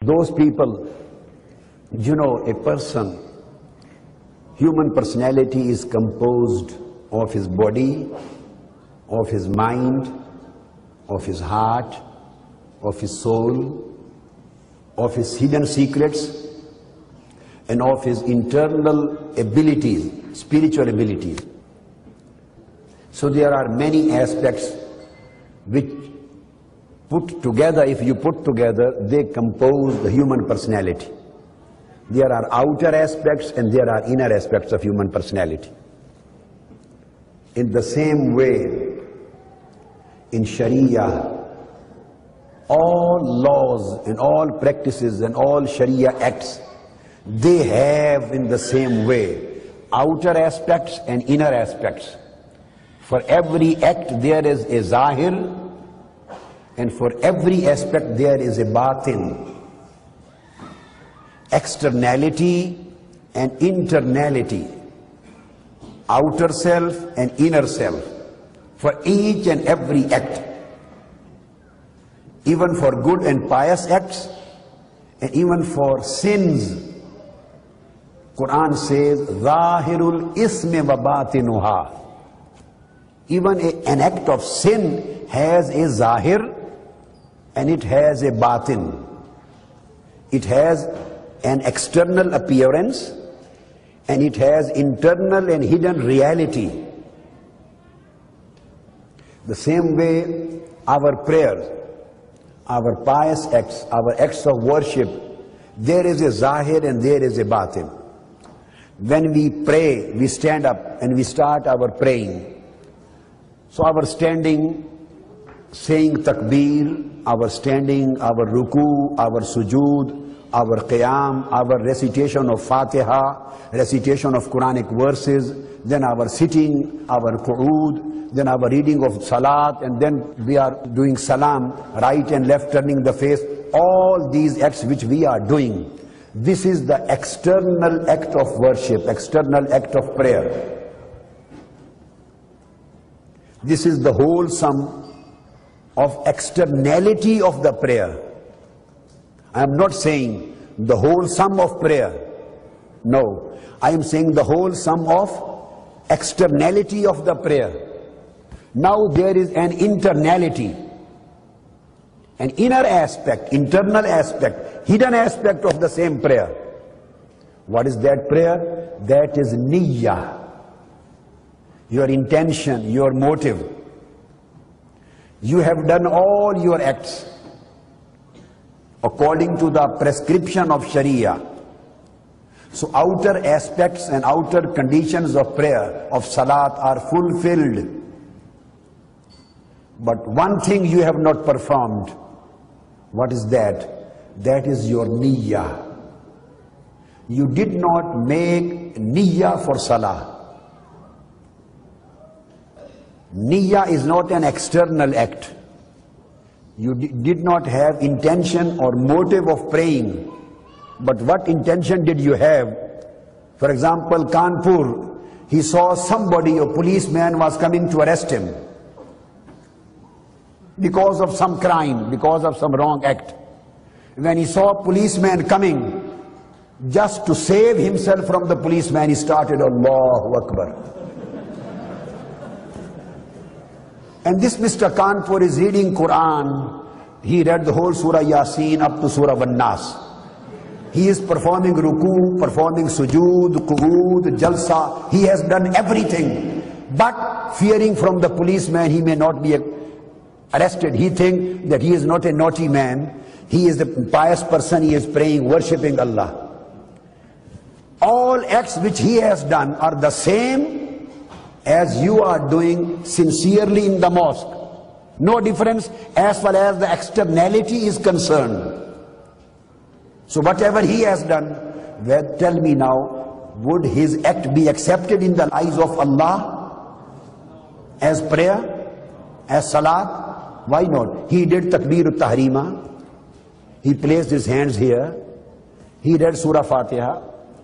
Those people, a person, human personality is composed of his body, of his mind, of his heart, of his soul, of his hidden secrets, and of his internal abilities, spiritual abilities. So there are many aspects which if you put together, they compose the human personality. There are outer aspects and there are inner aspects of human personality. In the same way, in Sharia, all laws and all practices and all Sharia acts, they have in the same way outer aspects and inner aspects. For every act there is a zahir, and for every aspect there is a batin. Externality and internality, outer self and inner self, for each and every act. Even for good and pious acts, and even for sins, Quran says, Zahirul ismi wa batinuha. Even an act of sin has a zahir and it has a batin. It has an external appearance and it has internal and hidden reality. The same way our prayers, our pious acts, our acts of worship, there is a zahir and there is a batin. When we pray, we stand up and we start our praying. So our standing, saying takbir, our standing, our ruku, our sujood, our qiyam, our recitation of Fatiha, recitation of Quranic verses, then our sitting, our qu'ud, then our reading of salat, and then we are doing salam, right and left turning the face. All these acts which we are doing, this is the external act of worship, external act of prayer. This is the whole sum of externality of the prayer. I am not saying the whole sum of prayer. No, I am saying the whole sum of externality of the prayer. Now there is an internality, an inner aspect, internal aspect, hidden aspect of the same prayer. What is that prayer? That is niyyah. Your intention, your motive. You have done all your acts according to the prescription of Sharia. So outer aspects and outer conditions of prayer, of salat, are fulfilled. But one thing you have not performed. What is that? That is your niyyah. You did not make niyyah for salah. Niyyah is not an external act. You did not have intention or motive of praying. But what intention did you have? For example, Kanpur, he saw somebody, a policeman was coming to arrest him because of some crime, because of some wrong act. When he saw a policeman coming, just to save himself from the policeman, he started Allahu Akbar. And this Mr. Kanpur is reading Quran. He read the whole Surah Yasin up to Surah Wan-Nas. He is performing ruku, performing sujood, qu'ud, jalsa. He has done everything. But fearing from the policeman, he may not be arrested. He thinks that he is not a naughty man. He is a pious person. He is praying, worshipping Allah. All acts which he has done are the same as you are doing sincerely in the mosque. No difference as far as the externality is concerned. So whatever he has done, well, tell me now, would his act be accepted in the eyes of Allah as prayer, as salat? Why not? He did takbir tahrima. He placed his hands here. He read Surah Fatiha.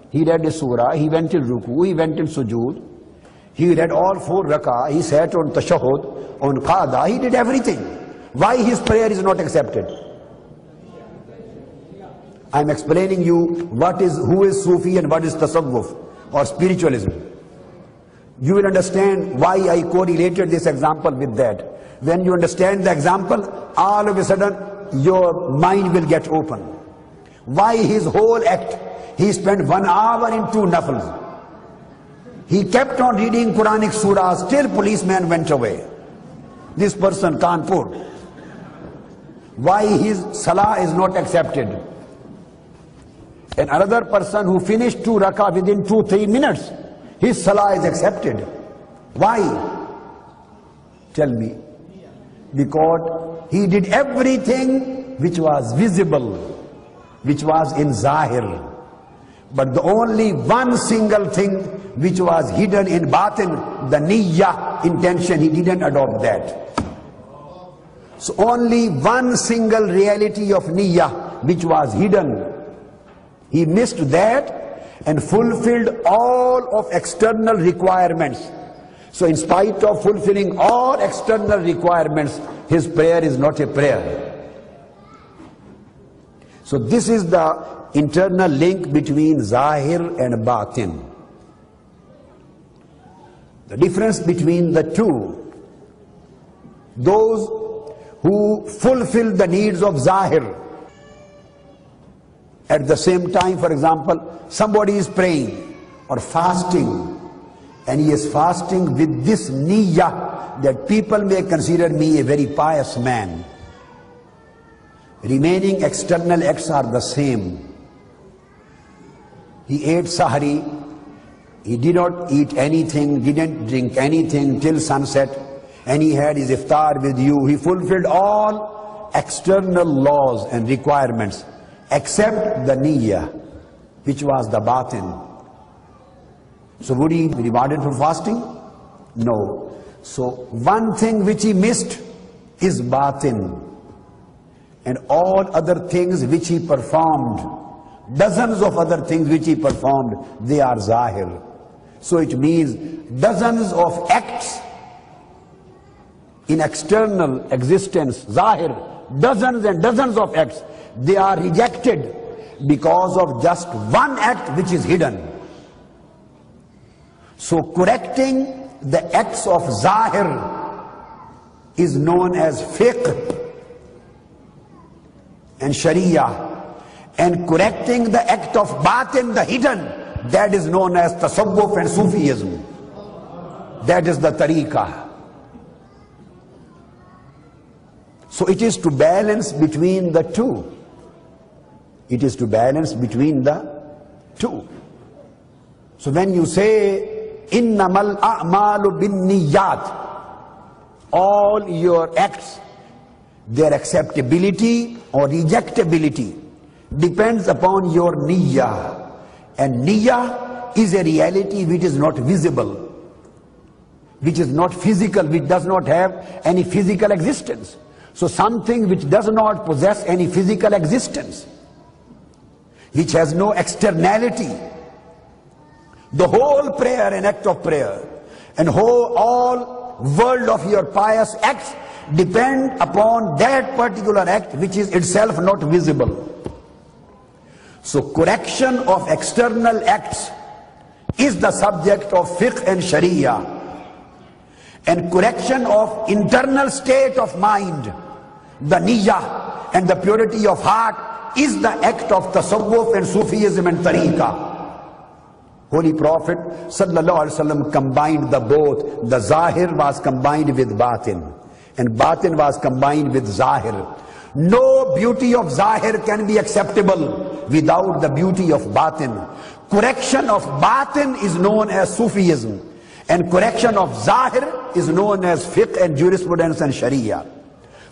He read a surah. He went in ruku. He went in sujood. He read all 4 rak'ah, he sat on tashahhud, on qada, he did everything. Why his prayer is not accepted? I'm explaining you who is Sufi and what is Tasawwuf or spiritualism. You will understand why I correlated this example with that. When you understand the example, all of a sudden your mind will get open. Why his whole act? He spent 1 hour in 2 nafls. He kept on reading Quranic surahs till policeman went away. This person, Kanpur. Why his salah is not accepted? And another person who finished 2 rakah within 2-3 minutes, his salah is accepted. Why? Tell me. Because he did everything which was visible, which was in zahir. But the only one single thing which was hidden in batin, the niyyah, intention, he didn't adopt that. So only one single reality of niyyah which was hidden, he missed that and fulfilled all of external requirements. So in spite of fulfilling all external requirements, his prayer is not a prayer. So this is the internal link between zahir and batin. The difference between the two, those who fulfill the needs of zahir, at the same time, for example, somebody is praying or fasting, and he is fasting with this niyyah that people may consider me a very pious man. Remaining external acts are the same. He ate sahari, he did not eat anything, didn't drink anything till sunset, and he had his iftar with you. He fulfilled all external laws and requirements except the niyyah, which was the batin. So would he be rewarded for fasting? No. So one thing which he missed is batin. And all other things which he performed, dozens of other things which he performed, they are zahir. So it means dozens of acts in external existence, zahir, dozens and dozens of acts, they are rejected because of just one act which is hidden. So correcting the acts of zahir is known as fiqh and sharia, and correcting the act of batin, the hidden, that is known as tasawwuf and Sufism. That is the tariqah. So it is to balance between the two. It is to balance between the two. So when you say innamal a'malu binniyat, all your acts, their acceptability or rejectability depends upon your niyyah. And niyyah is a reality which is not visible, which is not physical, which does not have any physical existence. So something which does not possess any physical existence, which has no externality, the whole prayer and act of prayer and all world of your pious acts depend upon that particular act which is itself not visible. So correction of external acts is the subject of fiqh and sharia, and correction of internal state of mind, the niyyah and the purity of heart, is the act of tasawwuf and Sufism and tariqah. Holy Prophet sallallahu alaihi wasallam combined the both. The zahir was combined with batin, and batin was combined with zahir. No beauty of zahir can be acceptable without the beauty of batin. Correction of batin is known as Sufism, and correction of zahir is known as fiqh and jurisprudence and sharia.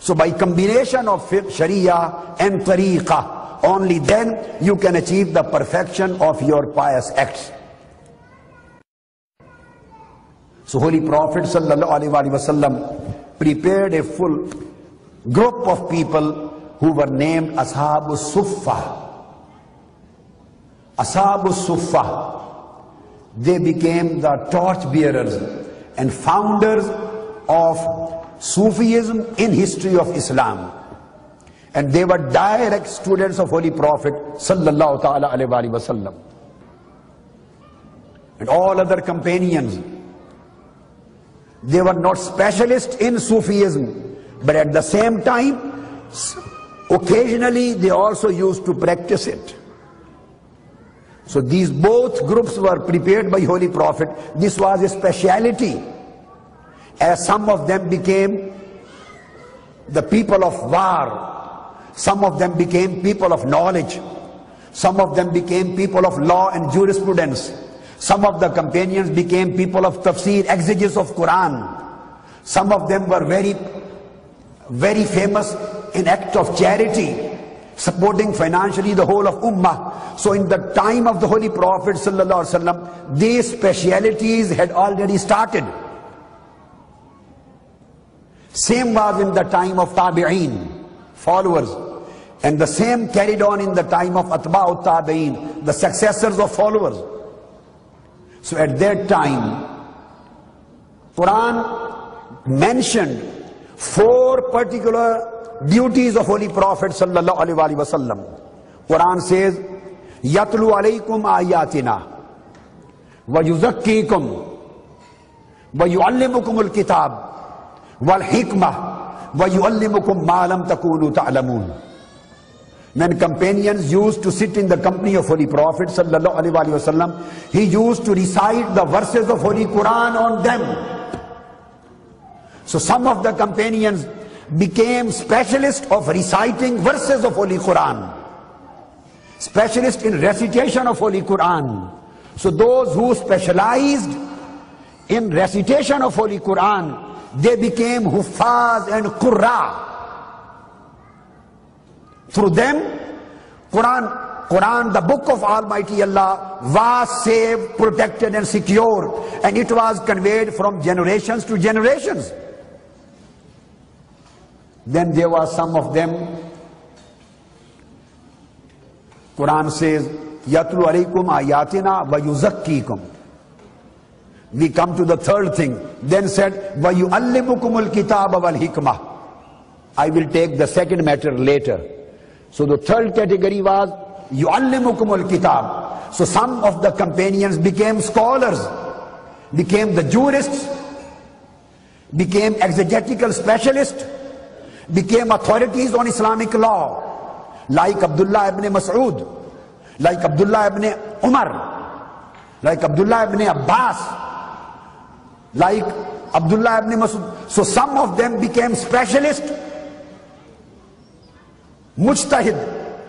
So by combination of fiqh, sharia and tariqah, only then you can achieve the perfection of your pious acts. So Holy Prophet sallallahu alaihi wasallam prepared a full group of people who were named Ashabus Suffah. Ashabus Suffah, they became the torch bearers and founders of Sufism in history of Islam. And they were direct students of Holy Prophet sallallahu ta'ala alayhi wa sallam. And all other companions, they were not specialists in Sufism, but at the same time, occasionally they also used to practice it. So these both groups were prepared by Holy Prophet. This was a speciality, as some of them became the people of war, some of them became people of knowledge, some of them became people of law and jurisprudence, some of the companions became people of tafsir, exegesis of Quran, some of them were very famous in act of charity, supporting financially the whole of Ummah. So in the time of the Holy Prophet sallallahu alaihi wasallam, these specialities had already started. Same was in the time of Tabi'een, followers. And the same carried on in the time of Atba'ut Tabi'een, the successors of followers. So at that time, Quran mentioned 4 particular duties of Holy Prophet sallallahu alaihi wasallam. Quran says, "Yatlu alaykum ayatina, wa yuzakkikum, wa yuallimukumul kitab, wal hikmah, wa yuallimukum ma lam takunu ta'lamun." When companions used to sit in the company of Holy Prophet sallallahu alaihi wasallam, he used to recite the verses of Holy Quran on them. So some of the companions became specialists of reciting verses of Holy Quran, specialists in recitation of Holy Quran. So those who specialized in recitation of Holy Quran, they became Huffaz and Qurra. Through them, Quran, the book of Almighty Allah, was saved, protected and secure, and it was conveyed from generations to generations. Then there were some of them, Quran says, "Yatlu alaykum ayatina wa yuzakkikum." We come to the third thing. Then said, "Wa yuallimukumul kitaba wal hikmah." I will take the second matter later. So the third category was yuallimukumul kitab. So some of the companions became scholars, became the jurists, became exegetical specialists, became authorities on Islamic law, like Abdullah ibn Mas'ud, like Abdullah ibn Umar, like Abdullah ibn Abbas, like Abdullah ibn Mas'ud. So some of them became specialists, mujtahid,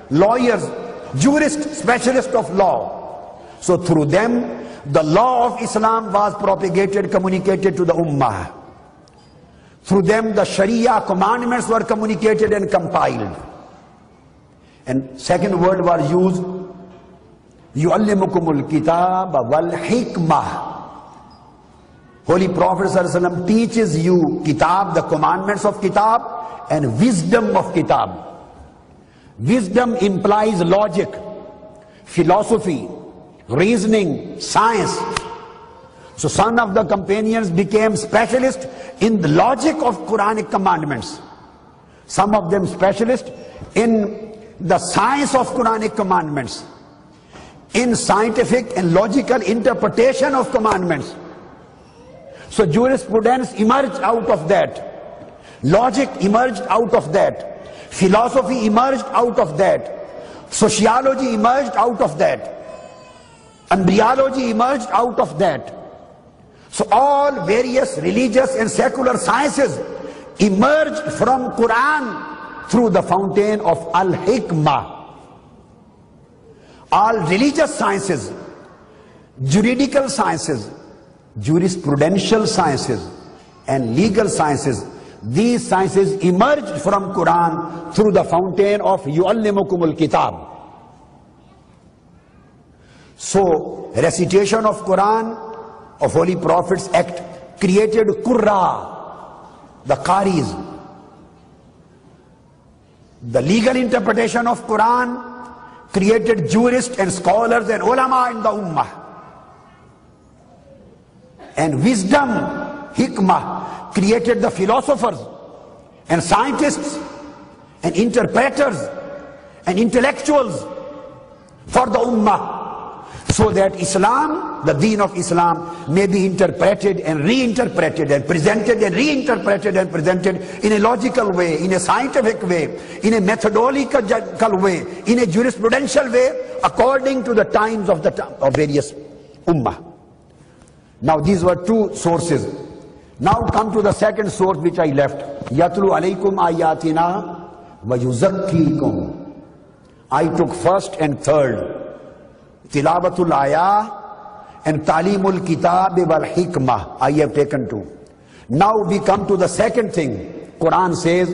lawyers, jurists, specialists of law. So through them, the law of Islam was propagated, communicated to the Ummah. Through them, the Sharia commandments were communicated and compiled. And second word was used, yuallimukumul kitab wal hikmah. Holy Prophet ﷺ teaches you kitab, the commandments of kitab, and wisdom of kitab. Wisdom implies logic, philosophy, reasoning, science. So some of the companions became specialists in the logic of Quranic commandments. Some of them specialists in the science of Quranic commandments, in scientific and logical interpretation of commandments. So jurisprudence emerged out of that. Logic emerged out of that. Philosophy emerged out of that. Sociology emerged out of that. Embryology emerged out of that. So all various religious and secular sciences emerged from Quran through the fountain of Al-Hikmah. All religious sciences, juridical sciences, jurisprudential sciences, and legal sciences, these sciences emerged from Quran through the fountain of yuallimukumul kitab. So recitation of Quran, of Holy Prophet's act, created Qurra, the Qaris. The legal interpretation of Quran created jurists and scholars and ulama in the Ummah. And wisdom, hikmah, created the philosophers and scientists and interpreters and intellectuals for the ummah, so that Islam, the deen of Islam, may be interpreted and reinterpreted and presented and reinterpreted and presented in a logical way, in a scientific way, in a methodological way, in a jurisprudential way, according to the times of various ummah. Now these were two sources. Now come to the second source which I left. Yatlu alaykum ayatina wa yuzakkikum. I took first and third. Tilawatul ayah and talimul kitab wal hikmah. I have taken two. Now we come to the second thing. Quran says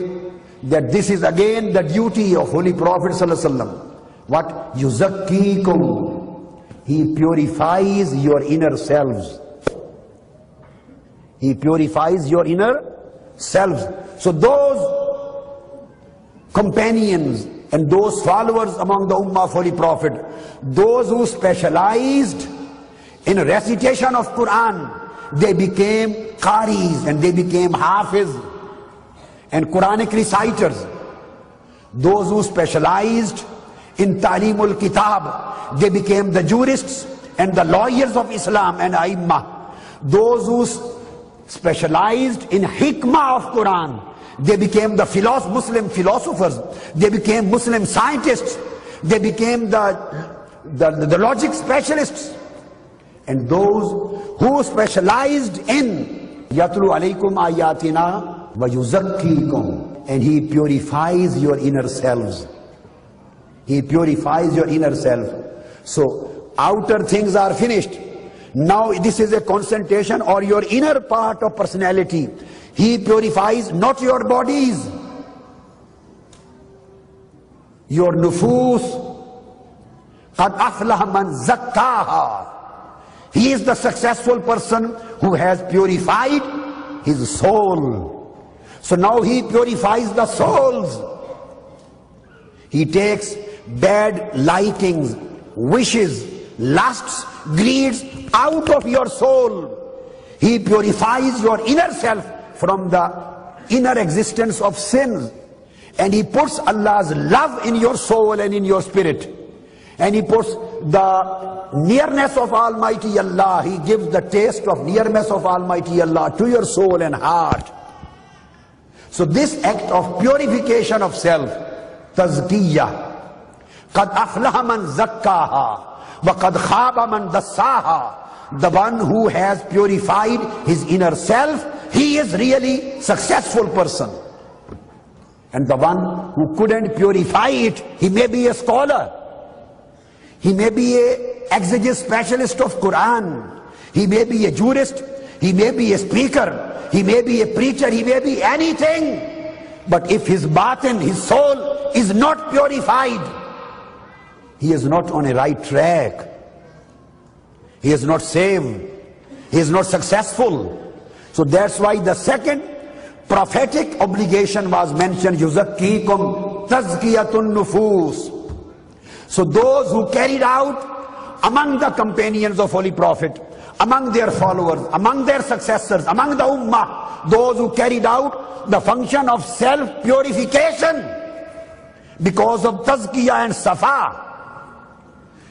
that this is again the duty of Holy Prophet sallallahu alaihi wasallam. What? Yuzakkikum. He purifies your inner selves. He purifies your inner selves. So those companions and those followers among the Ummah of Holy Prophet, those who specialized in recitation of Quran, they became Qaris and they became Hafiz and Quranic reciters. Those who specialized in Talimul Kitab, they became the jurists and the lawyers of Islam and A'immah. Those who specialized in Hikmah of Quran, they became the Muslim philosophers, they became Muslim scientists, they became the logic specialists. And those who specialized in Yatlu alaykum ayatina wa yuzakkikum, and he purifies your inner selves. He purifies your inner self. So outer things are finished. Now this is a concentration or your inner part of personality. He purifies not your bodies, your nufus. Qad aflaha man zakkaha. He is the successful person who has purified his soul. So now he purifies the souls. He takes bad likings, wishes, lusts, greeds out of your soul. He purifies your inner self from the inner existence of sins, and he puts Allah's love in your soul and in your spirit, and he puts the nearness of Almighty Allah. He gives the taste of nearness of Almighty Allah to your soul and heart. So this act of purification of self, tazkiyah, qad aflaha man zakkaha wa qad khaba man dassaha. The one who has purified his inner self, he is really successful person. And the one who couldn't purify it, he may be a scholar, he may be a exegesis specialist of Quran, he may be a jurist, he may be a speaker, he may be a preacher, he may be anything. But if his batin, his soul is not purified, he is not on a right track. He is not saved. He is not successful. So that's why the second prophetic obligation was mentioned, yuzakkikum tazkiyatun nufus. So those who carried out among the companions of Holy Prophet, among their followers, among their successors, among the ummah, those who carried out the function of self-purification because of tazkiyah and safa.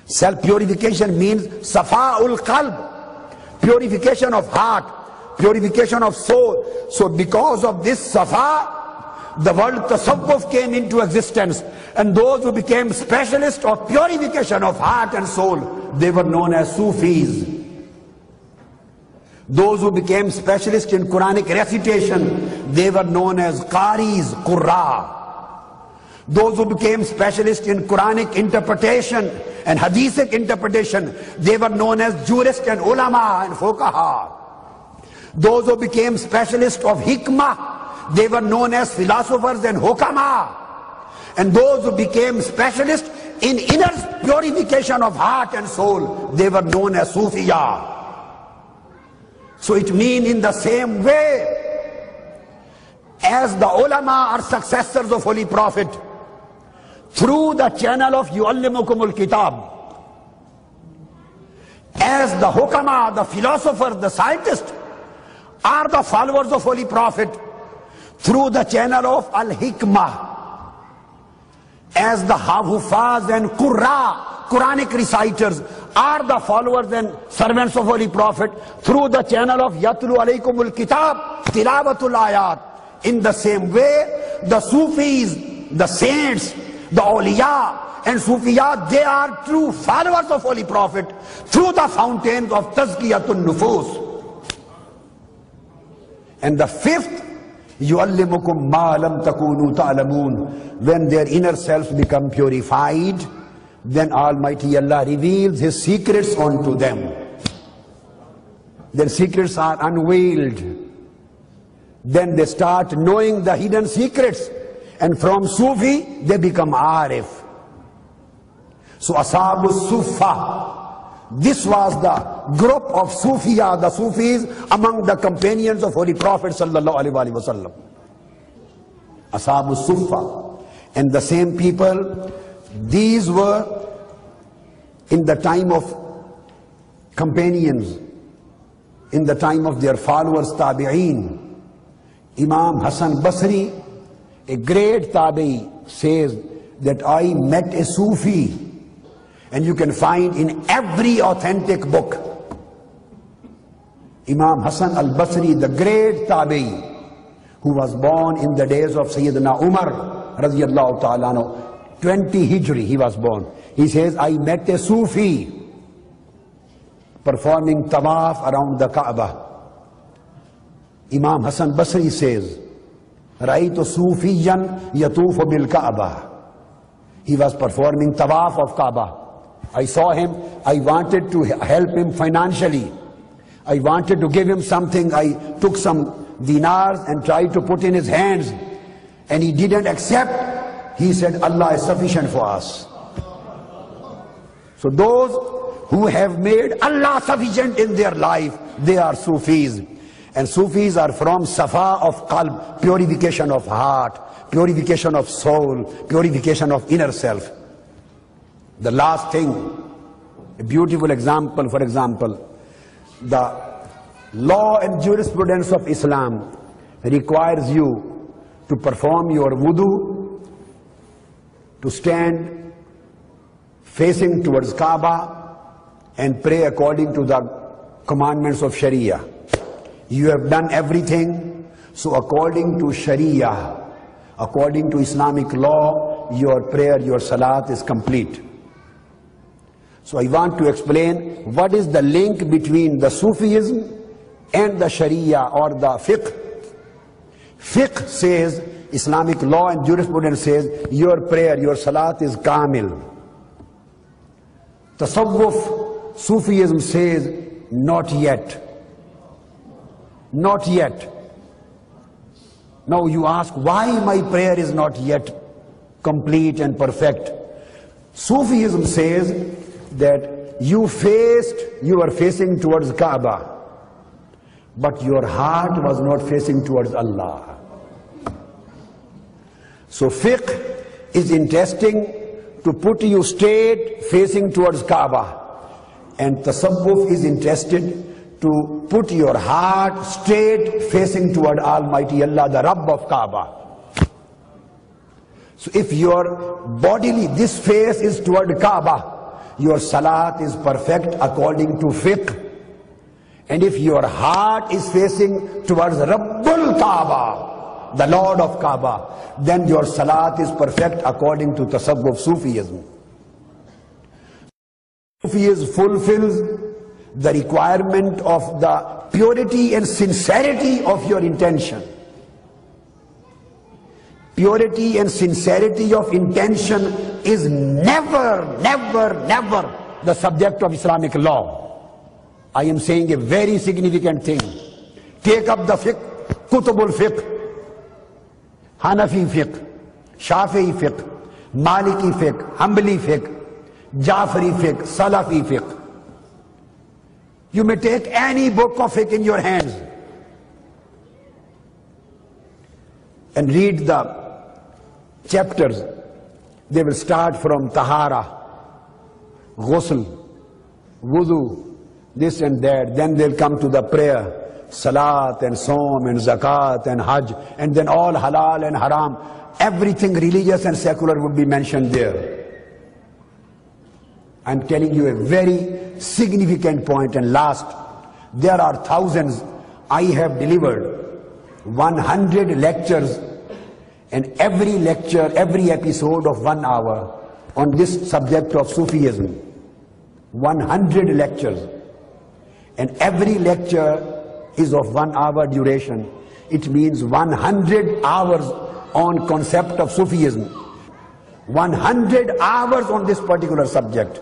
Self-purification means safa'ul qalb, purification of heart, purification of soul. So because of this safa, the word tasawwuf came into existence, and those who became specialists of purification of heart and soul, they were known as Sufis. Those who became specialists in Quranic recitation, they were known as Qaris, Qurra. Those who became specialists in Quranic interpretation and Hadithic interpretation, they were known as jurists and ulama and fuqaha. Those who became specialists of hikmah, they were known as philosophers and hukama. And those who became specialists in inner purification of heart and soul, they were known as Sufiya. So it means in the same way as the ulama are successors of Holy Prophet, through the channel of yu'allimukumul kitab, as the hukama, the philosophers, the scientists are the followers of Holy Prophet, through the channel of al-hikmah, as the Hufaz and Qurra, Quranic reciters, are the followers and servants of Holy Prophet through the channel of Yatlu Alaykumul Kitab, Tilawatul Ayat. In the same way, the Sufis, the saints, the awliya and Sufiyat, they are true followers of Holy Prophet through the fountains of Tazkiyatun Nufus. And the fifth, يُعَلِّمُكُمْ مَا لَمْ تَكُونُوا تَعْلَمُونَ. When their inner selves become purified, then Almighty Allah reveals His secrets unto them. Their secrets are unveiled. Then they start knowing the hidden secrets. And from Sufi, they become Arif. So Ashabu Sufa, this was the group of Sufiya, the Sufis among the companions of Holy Prophet sallallahu alaihi wasallam. Ashabu Sufa. And the same people, these were in the time of companions, in the time of their followers, Tabi'een. Imam Hassan Basri, a great Tabi'i, says that I met a Sufi, and you can find in every authentic book. Imam Hassan al-Basri, the great Tabi'i, who was born in the days of Sayyidina Umar radiyallahu ta'ala anhu, 20 Hijri he was born. He says, I met a Sufi performing tawaf around the Kaaba. Imam Hassan Basri says, Ra'aytu Sufiyan yatufu bil Kaaba. He was performing tawaf of Kaaba. I saw him, I wanted to help him financially. I wanted to give him something. I took some dinars and tried to put in his hands. And he didn't accept. He said, Allah is sufficient for us. So those who have made Allah sufficient in their life, they are Sufis. And Sufis are from Safa of Qalb, purification of heart, purification of soul, purification of inner self. The last thing, a beautiful example, for example, the law and jurisprudence of Islam requires you to perform your wudu, to stand facing towards Kaaba and pray according to the commandments of Sharia. You have done everything, so according to Sharia, according to Islamic law, your prayer, your salat is complete. So I want to explain what is the link between the Sufism and the Sharia or the fiqh. Fiqh says, Islamic law and jurisprudence says, your prayer, your salat is kamil. Tasawwuf, Sufism says, not yet. Not yet. Now you ask, why my prayer is not yet complete and perfect? Sufism says that you are facing towards Kaaba, but your heart was not facing towards Allah. So fiqh is interesting to put you straight facing towards Kaaba, and tasawwuf is interested to put your heart straight facing toward Almighty Allah, the Rabb of Kaaba. So if your bodily, this face is toward Kaaba, your salat is perfect according to fiqh. And if your heart is facing towards Rabbul Kaaba, the Lord of Kaaba, then your salat is perfect according to tasawwuf, Sufism. Sufism fulfills the requirement of the purity and sincerity of your intention. Purity and sincerity of intention is never the subject of Islamic law. I am saying a very significant thing. Take up the fiqh, Kutubul fiqh, Hanafi fiqh, Shafi'i fiqh, Maliki fiqh, Hanbali fiqh, Jafari fiqh, Salafi fiqh. You may take any book of fiqh in your hands and read the chapters. They will start from Tahara, Ghusl, Wudu, this and that. Then they'll come to the prayer, Salat and Som and Zakat and Hajj, and then all halal and haram. everything religious and secular would be mentioned there. I'm telling you a very significant point. And last, there are thousands. I have delivered 100 lectures, and every lecture, every episode of 1 hour on this subject of Sufism. 100 lectures. And every lecture is of 1 hour duration. It means 100 hours on concept of Sufism. 100 hours on this particular subject.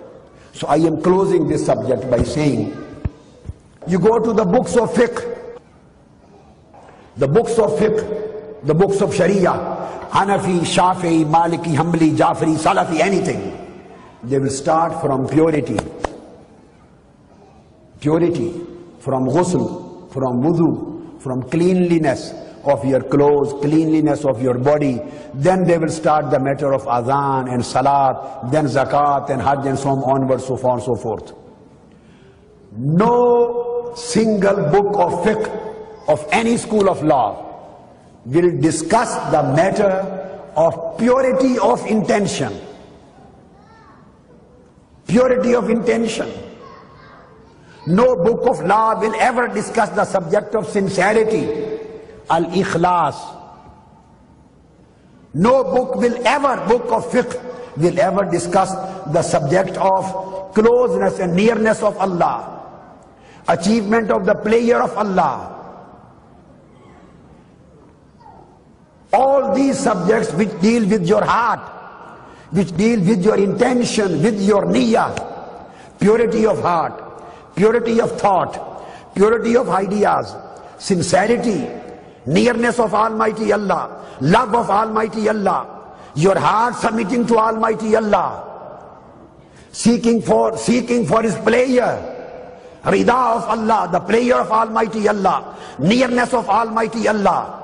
So I am closing this subject by saying, you go to the books of fiqh, the books of Sharia, Hanafi, Shafi'i, Maliki, Hanbali, Jafri, Salafi, anything. They will start from purity. Purity, from ghusl, from wudu, from cleanliness of your clothes, cleanliness of your body. Then they will start the matter of adhan and salat, then zakat and hajj and so on, onwards, so far and so forth. No single book of fiqh of any school of law will discuss the matter of purity of intention. Purity of intention. No book of law will ever discuss the subject of sincerity, al-ikhlas. No book of fiqh will ever discuss the subject of closeness and nearness of Allah, achievement of the pleasure of Allah. All these subjects which deal with your heart, which deal with your intention, with your niyyah, purity of heart, purity of thought, purity of ideas, sincerity, nearness of Almighty Allah, love of Almighty Allah, your heart submitting to Almighty Allah, seeking for His pleasure, rida of Allah, the pleasure of Almighty Allah, nearness of Almighty Allah.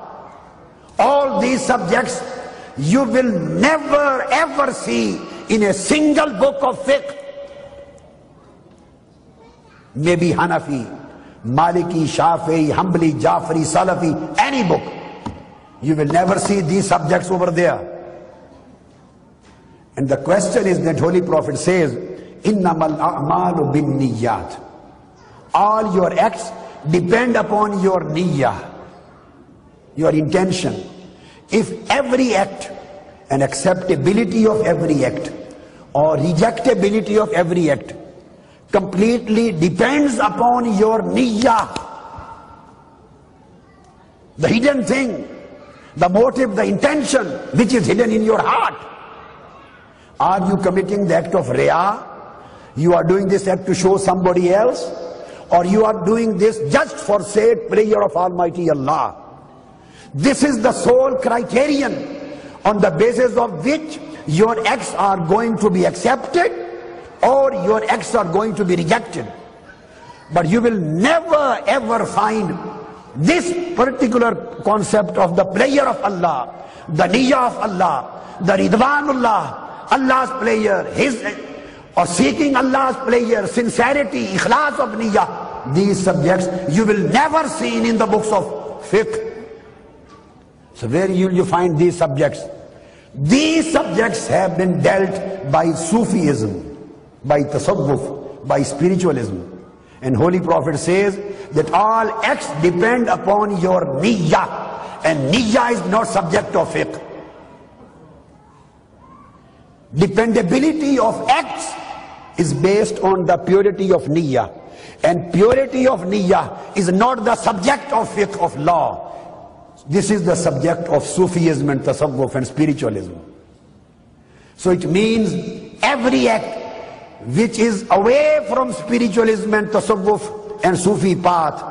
All these subjects you will never ever see in a single book of fiqh. Maybe Hanafi, Maliki, Shafi'i, Hanbali, Jafri, Salafi, any book. You will never see these subjects over there. And the question is that Holy Prophet says, Innamal a'malu bin niyyat. All your acts depend upon your niyyah, your intention. If every act, and acceptability of every act, or rejectability of every act, completely depends upon your niyyah, the hidden thing, the motive, the intention which is hidden in your heart. Are you committing the act of riyah? You are doing this act to show somebody else, or you are doing this just for sake pleasure of Almighty Allah? This is the sole criterion on the basis of which your acts are going to be accepted or your acts are going to be rejected. But you will never ever find this particular concept of the pleasure of Allah, the niyyah of Allah, the ridwanullah, Allah's pleasure, or seeking Allah's pleasure, sincerity, ikhlas of niyyah. These subjects you will never see in the books of fiqh. So where will you find these subjects? These subjects have been dealt by Sufism, by tasawwuf, by spiritualism. And Holy Prophet says that all acts depend upon your niyyah, and niyyah is not subject of fiqh. Dependability of acts is based on the purity of niyyah, and purity of niyyah is not the subject of fiqh of law. This is the subject of Sufism and tasawwuf and spiritualism. So it means every act which is away from spiritualism and tasawwuf and Sufi path,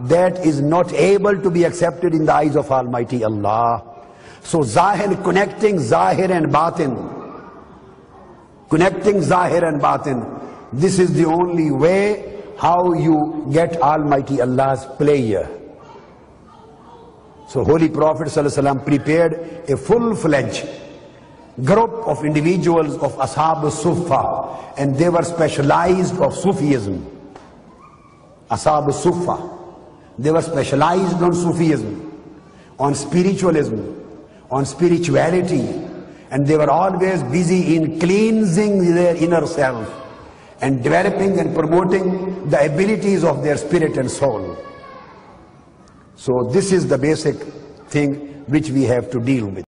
that is not able to be accepted in the eyes of Almighty Allah. So zahir, connecting zahir and batin, this is the only way how you get Almighty Allah's pleasure. So Holy Prophet ﷺ prepared a full-fledged group of individuals of Ashab al-Suffa, and they were specialized of Sufism. Ashab al-Suffa, they were specialized on Sufism, on spiritualism, on spirituality, and they were always busy in cleansing their inner self and developing and promoting the abilities of their spirit and soul. So this is the basic thing which we have to deal with.